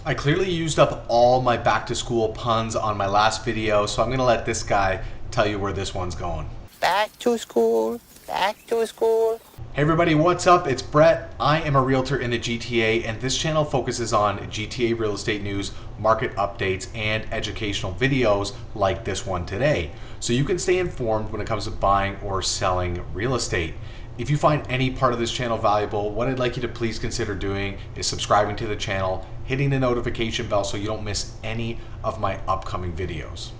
I clearly used up all my back to school puns on my last video, so I'm gonna let this guy tell you where this one's going. Back to school, back to school. Hey everybody, what's up? It's Brett. I am a realtor in the GTA, and this channel focuses on GTA real estate news, market updates, and educational videos like this one today, so you can stay informed when it comes to buying or selling real estate. If you find any part of this channel valuable, what I'd like you to please consider doing is subscribing to the channel, hitting the notification bell so you don't miss any of my upcoming videos.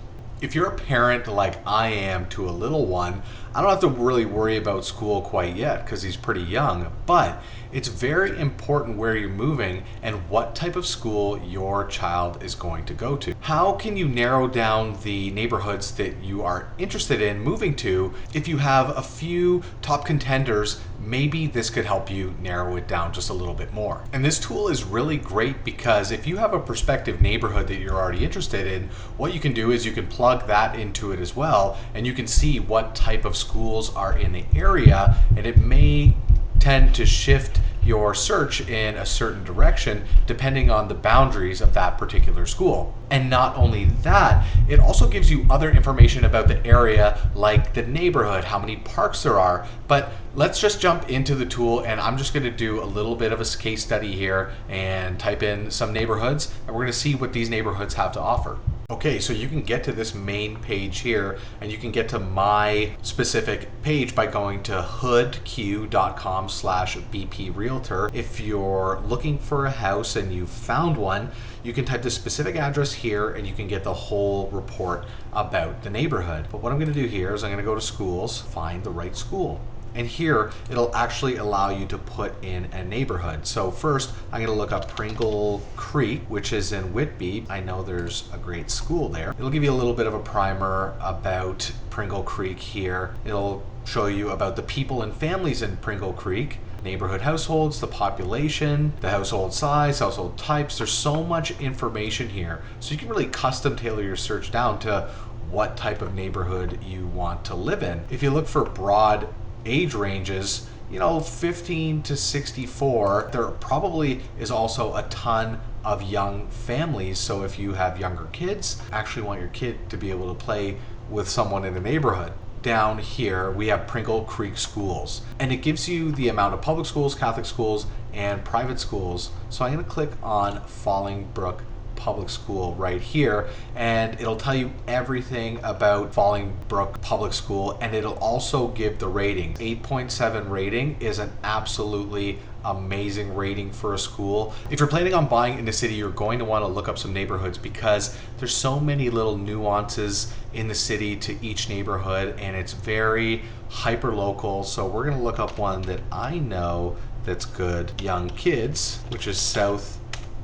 If you're a parent like I am to a little one, I don't have to really worry about school quite yet because he's pretty young, but it's very important where you're moving and what type of school your child is going to go to. How can you narrow down the neighborhoods that you are interested in moving to? If you have a few top contenders, maybe this could help you narrow it down just a little bit more. And this tool is really great because if you have a prospective neighborhood that you're already interested in, what you can do is you can plug that into it as well, and you can see what type of schools are in the area, and it may tend to shift your search in a certain direction depending on the boundaries of that particular school. And not only that, it also gives you other information about the area, like the neighborhood, how many parks there are. But let's just jump into the tool, and I'm just going to do a little bit of a case study here and type in some neighborhoods, and we're going to see what these neighborhoods have to offer. Okay, so you can get to this main page here, and you can get to my specific page by going to hoodq.com/BP Realtor. If you're looking for a house and you found one, you can type the specific address here and you can get the whole report about the neighborhood. But what I'm going to do here is I'm going to go to schools, find the right school. And here, it'll actually allow you to put in a neighborhood. So first, I'm gonna look up Pringle Creek, which is in Whitby. I know there's a great school there. It'll give you a little bit of a primer about Pringle Creek here. It'll show you about the people and families in Pringle Creek, neighborhood households, the population, the household size, household types. There's so much information here. So you can really custom tailor your search down to what type of neighborhood you want to live in. If you look for broad age ranges, 15 to 64, there probably is also a ton of young families. So if you have younger kids, actually want your kid to be able to play with someone in the neighborhood. Down here, we have Pringle Creek schools, and it gives you the amount of public schools, Catholic schools, and private schools. So I'm going to click on Fallingbrook Public School right here, and it'll tell you everything about Fallingbrook Public School, and it'll also give the rating. 8.7 rating is an absolutely amazing rating for a school. If you're planning on buying in the city, you're going to want to look up some neighborhoods because there's so many little nuances in the city to each neighborhood, and it's very hyper local. So we're going to look up one that I know that's good. Young Kids, which is South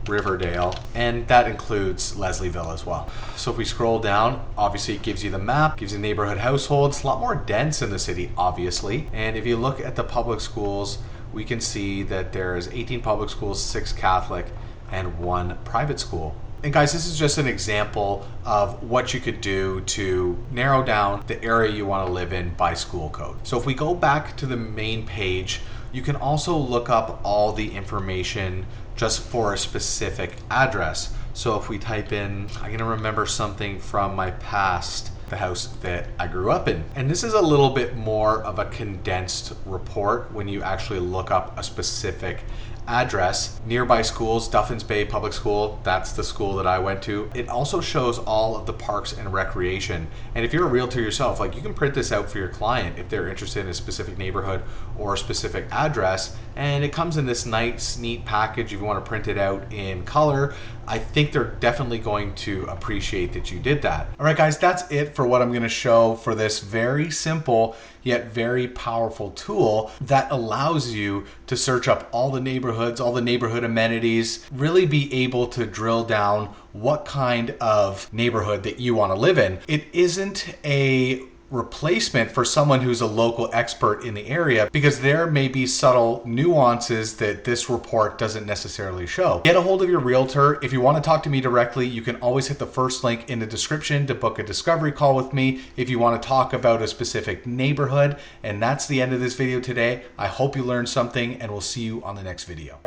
Riverdale, and that includes Leslieville as well. So if we scroll down, obviously it gives you the map, gives you neighborhood households. A lot more dense in the city, obviously. And if you look at the public schools, we can see that there's 18 public schools, 6 Catholic, and 1 private school. And guys, this is just an example of what you could do to narrow down the area you want to live in by school code. So if we go back to the main page, you can also look up all the information just for a specific address. So if we type in, I'm gonna remember something from my past, the house that I grew up in. And this is a little bit more of a condensed report when you actually look up a specific address. Nearby schools, Duffins Bay Public School, that's the school that I went to. It also shows all of the parks and recreation. And if you're a realtor yourself, you can print this out for your client if they're interested in a specific neighborhood or a specific address. And it comes in this nice, neat package if you want to print it out in color. I think they're definitely going to appreciate that you did that. All right, guys, that's it for what I'm going to show for this very simple yet very powerful tool that allows you to search up all the neighborhoods, all the neighborhood amenities, really be able to drill down what kind of neighborhood that you want to live in. It isn't a replacement for someone who's a local expert in the area, because there may be subtle nuances that this report doesn't necessarily show. Get a hold of your realtor. If you want to talk to me directly, you can always hit the first link in the description to book a discovery call with me if you want to talk about a specific neighborhood. And that's the end of this video today. I hope you learned something, and we'll see you on the next video.